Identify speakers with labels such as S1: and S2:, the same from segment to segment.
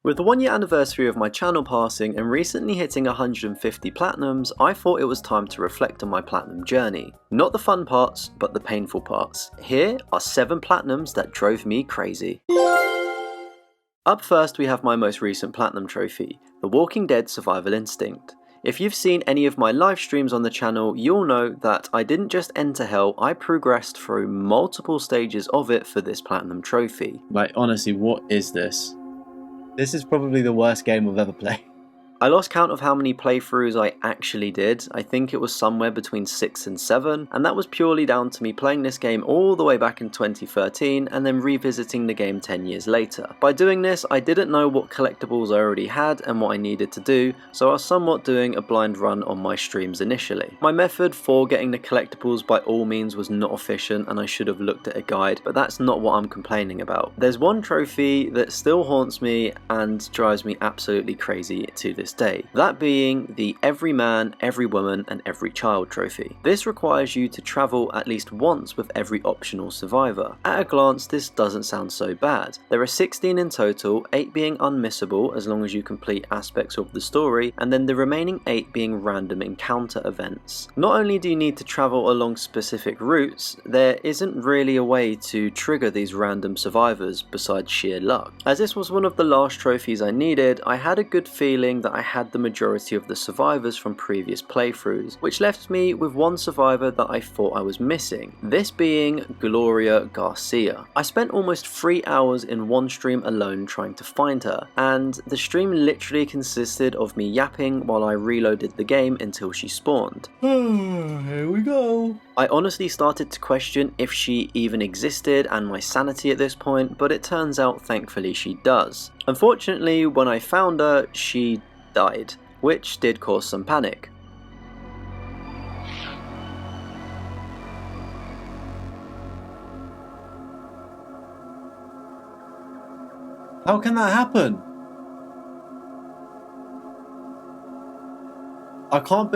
S1: With the 1 year anniversary of my channel passing and recently hitting 150 platinums, I thought it was time to reflect on my platinum journey. Not the fun parts, but the painful parts. Here are 7 platinums that drove me crazy. Up first we have my most recent platinum trophy, The Walking Dead Survival Instinct. If you've seen any of my live streams on the channel, you'll know that I didn't just enter hell, I progressed through multiple stages of it for this platinum trophy.
S2: Like, honestly, what is this? This is probably the worst game I've ever played.
S1: I lost count of how many playthroughs I actually did. I think it was somewhere between 6 and 7, and that was purely down to me playing this game all the way back in 2013 and then revisiting the game 10 years later. By doing this, I didn't know what collectibles I already had and what I needed to do, so I was somewhat doing a blind run on my streams initially. My method for getting the collectibles by all means was not efficient and I should have looked at a guide, but that's not what I'm complaining about. There's one trophy that still haunts me and drives me absolutely crazy to this day, that being the Every Man, Every Woman and Every Child trophy. This requires you to travel at least once with every optional survivor. At a glance, this doesn't sound so bad. There are 16 in total, 8 being unmissable as long as you complete aspects of the story, and then the remaining 8 being random encounter events. Not only do you need to travel along specific routes, there isn't really a way to trigger these random survivors besides sheer luck. As this was one of the last trophies I needed, I had a good feeling that I had the majority of the survivors from previous playthroughs, which left me with one survivor that I thought I was missing, this being Gloria Garcia. I spent almost 3 hours in one stream alone trying to find her, and the stream literally consisted of me yapping while I reloaded the game until she spawned.
S2: Here we go.
S1: I honestly started to question if she even existed and my sanity at this point, but it turns out thankfully she does. Unfortunately, when I found her, she died, which did cause some panic.
S2: How can that happen? I can't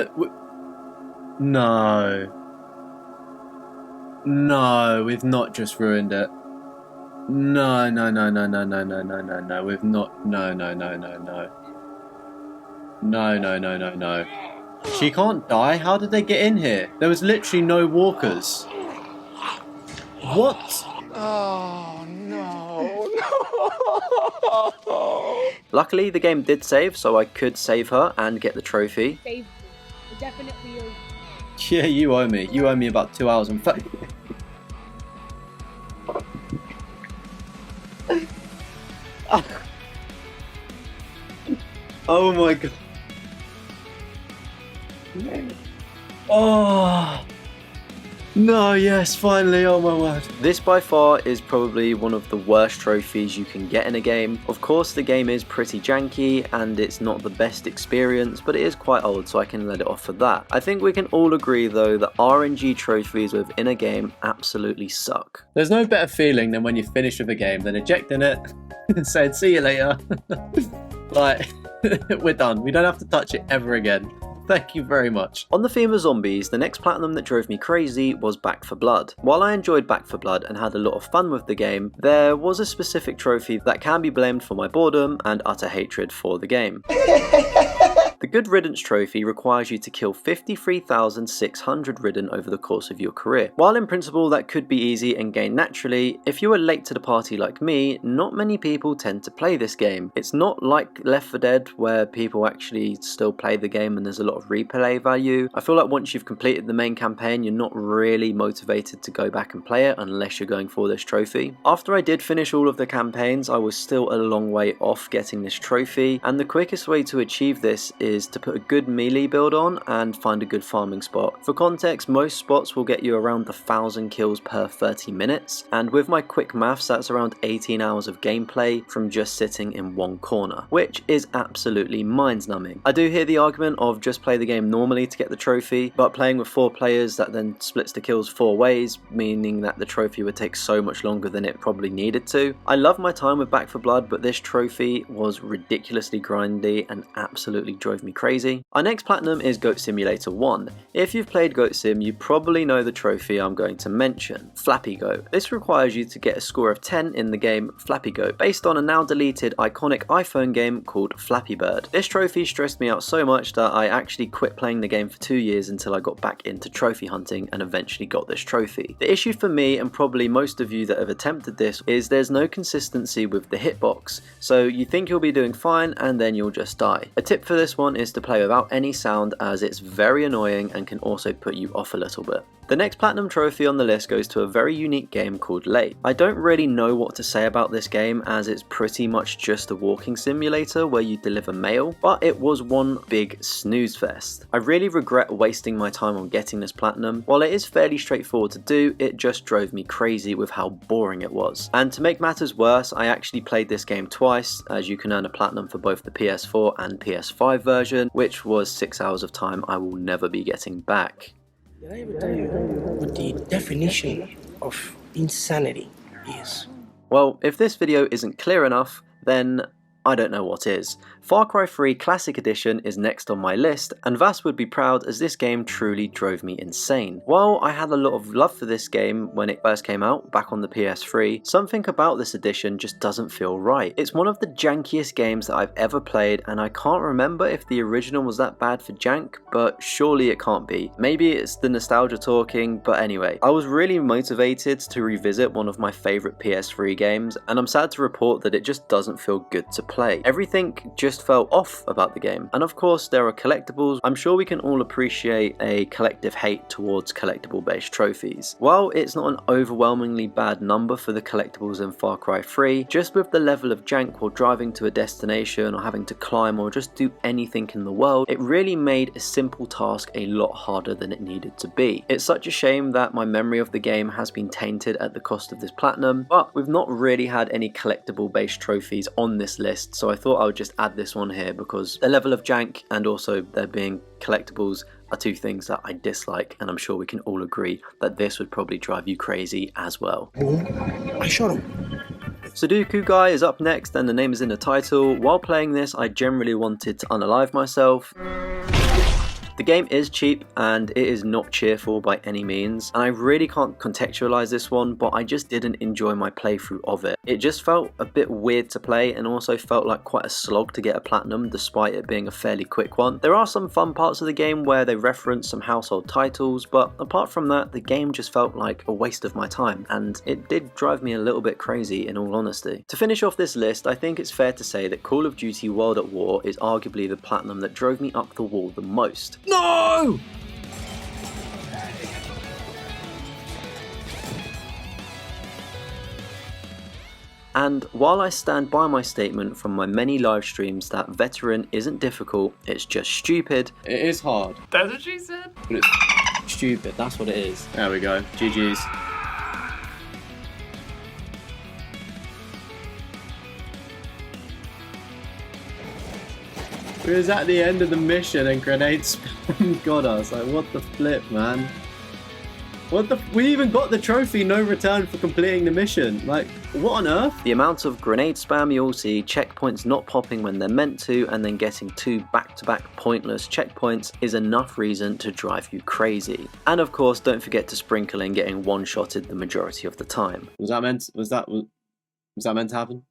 S2: No. No, we've not just ruined it. No, we've not, no. She can't die? How did they get in here? There was literally no walkers. What?
S3: Oh, no.
S1: Luckily, the game did save, so I could save her and get the trophy.
S4: Save me. I definitely owe.
S2: Yeah, you owe me. You owe me about 2 hours and Oh my god. Oh. No, yes, finally, oh my word.
S1: This by far is probably one of the worst trophies you can get in a game. Of course the game is pretty janky and it's not the best experience, but it is quite old so I can let it off for that. I think we can all agree though that RNG trophies within a game absolutely suck.
S2: There's no better feeling than when you finish with a game than ejecting it and saying see you later. Like, we're done. We don't have to touch it ever again. Thank you very much.
S1: On the theme of zombies, the next platinum that drove me crazy was Back 4 Blood. While I enjoyed Back 4 Blood and had a lot of fun with the game, there was a specific trophy that can be blamed for my boredom and utter hatred for the game. The Good Riddance trophy requires you to kill 53,600 ridden over the course of your career. While in principle that could be easy and gained naturally, if you were late to the party like me, not many people tend to play this game. It's not like Left 4 Dead where people actually still play the game and there's a lot of replay value. I feel like once you've completed the main campaign, you're not really motivated to go back and play it unless you're going for this trophy. After I did finish all of the campaigns, I was still a long way off getting this trophy, and the quickest way to achieve this is to put a good melee build on and find a good farming spot. For context, most spots will get you around 1,000 kills per 30 minutes, and with my quick maths that's around 18 hours of gameplay from just sitting in one corner, which is absolutely mind-numbing. I do hear the argument of just play the game normally to get the trophy, but playing with 4 players that then splits the kills 4 ways, meaning that the trophy would take so much longer than it probably needed to. I love my time with Back 4 Blood, but this trophy was ridiculously grindy and absolutely drove drove me crazy. Our next platinum is Goat Simulator 1. If you've played Goat Sim, you probably know the trophy I'm going to mention, Flappy Goat. This requires you to get a score of 10 in the game Flappy Goat, based on a now deleted iconic iPhone game called Flappy Bird. This trophy stressed me out so much that I actually quit playing the game for 2 years until I got back into trophy hunting and eventually got this trophy. The issue for me, and probably most of you that have attempted this, is there's no consistency with the hitbox, so you think you'll be doing fine and then you'll just die. A tip for this one is to play without any sound, as it's very annoying and can also put you off a little bit. The next platinum trophy on the list goes to a very unique game called Late. I don't really know what to say about this game, as it's pretty much just a walking simulator where you deliver mail, but it was one big snooze fest. I really regret wasting my time on getting this platinum. While it is fairly straightforward to do, it just drove me crazy with how boring it was. And to make matters worse, I actually played this game twice, as you can earn a platinum for both the PS4 and PS5 version, which was 6 hours of time I will never be getting back.
S5: Did I ever tell you what the definition of insanity is?
S1: Well, if this video isn't clear enough, then I don't know what is. Far Cry 3 Classic Edition is next on my list, and Vass would be proud as this game truly drove me insane. While I had a lot of love for this game when it first came out, back on the PS3, something about this edition just doesn't feel right. It's one of the jankiest games that I've ever played, and I can't remember if the original was that bad for jank, but surely it can't be. Maybe it's the nostalgia talking, but anyway, I was really motivated to revisit one of my favourite PS3 games, and I'm sad to report that it just doesn't feel good to play. Everything just felt off about the game. And of course there are collectibles. I'm sure we can all appreciate a collective hate towards collectible based trophies. While it's not an overwhelmingly bad number for the collectibles in Far Cry 3, just with the level of jank while driving to a destination or having to climb or just do anything in the world, it really made a simple task a lot harder than it needed to be. It's such a shame that my memory of the game has been tainted at the cost of this platinum, but we've not really had any collectible based trophies on this list, so I thought I would just add this one here because the level of jank and also there being collectibles are two things that I dislike, and I'm sure we can all agree that this would probably drive you crazy as well.
S5: I shot him.
S1: Soku Guy is up next, and the name is in the title. While playing this, I generally wanted to unalive myself. The game is cheap and it is not cheerful by any means, and I really can't contextualize this one, but I just didn't enjoy my playthrough of it. It just felt a bit weird to play and also felt like quite a slog to get a platinum despite it being a fairly quick one. There are some fun parts of the game where they reference some household titles, but apart from that, the game just felt like a waste of my time, and it did drive me a little bit crazy in all honesty. To finish off this list, I think it's fair to say that Call of Duty World at War is arguably the platinum that drove me up the wall the most.
S5: No!
S1: And while I stand by my statement from my many live streams that Veteran isn't difficult, it's just stupid.
S2: It is hard.
S3: That's what she said.
S2: But it's stupid, that's what it is. There we go. GG's. We was at the end of the mission and grenades got us. Like, what the flip, man? We even got the trophy, no return for completing the mission. Like, what on earth?
S1: The amount of grenade spam you'll see, checkpoints not popping when they're meant to, and then getting 2 back-to-back pointless checkpoints is enough reason to drive you crazy. And of course, don't forget to sprinkle in getting one-shotted the majority of the time.
S2: Was that meant to happen?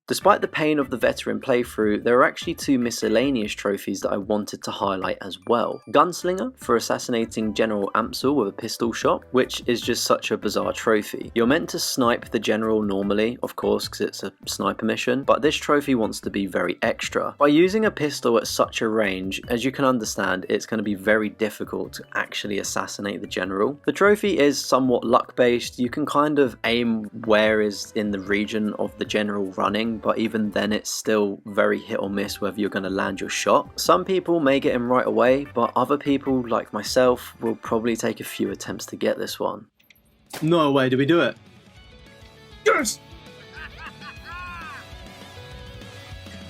S1: Despite the pain of the Veteran playthrough, there are actually 2 miscellaneous trophies that I wanted to highlight as well. Gunslinger for assassinating General Amsel with a pistol shot, which is just such a bizarre trophy. You're meant to snipe the general normally, of course, because it's a sniper mission, but this trophy wants to be very extra. By using a pistol at such a range, as you can understand, it's going to be very difficult to actually assassinate the general. The trophy is somewhat luck-based. You can kind of aim where is in the region of the general running, but even then it's still very hit or miss whether you're going to land your shot. Some people may get him right away, but other people like myself will probably take a few attempts to get this one.
S2: No way, did we do it?
S5: Yes!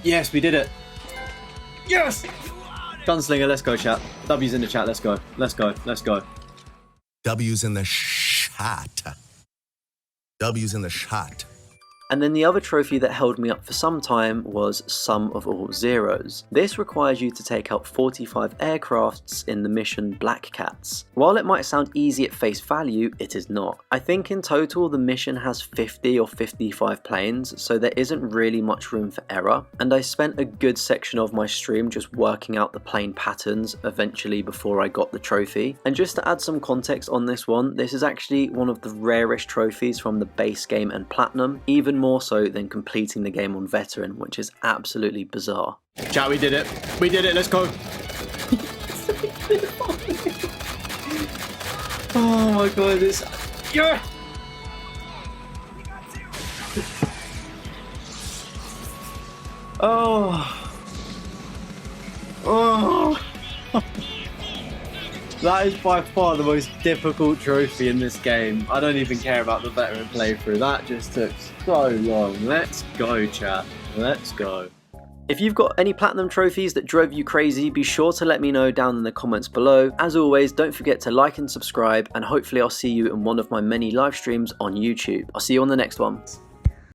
S2: Yes, we did it.
S5: Yes!
S2: Gunslinger, let's go, chat. W's in the chat, let's go. Let's go, let's go.
S6: W's in the shot. W's in the shot.
S1: And then the other trophy that held me up for some time was Sum of All Zeros. This requires you to take out 45 aircrafts in the mission Black Cats. While it might sound easy at face value, it is not. I think in total the mission has 50 or 55 planes, so there isn't really much room for error, and I spent a good section of my stream just working out the plane patterns eventually before I got the trophy. And just to add some context on this one, this is actually one of the rarest trophies from the base game and Platinum, even more so than completing the game on Veteran, which is absolutely bizarre.
S2: Chat, we did it. We did it. Let's go. Oh my god, this. Yeah. Oh. Oh. That is by far the most difficult trophy in this game. I don't even care about the veteran playthrough. That just took so long. Let's go, chat. Let's go.
S1: If you've got any platinum trophies that drove you crazy, be sure to let me know down in the comments below. As always, don't forget to like and subscribe, and hopefully I'll see you in one of my many live streams on YouTube. I'll see you on the next one.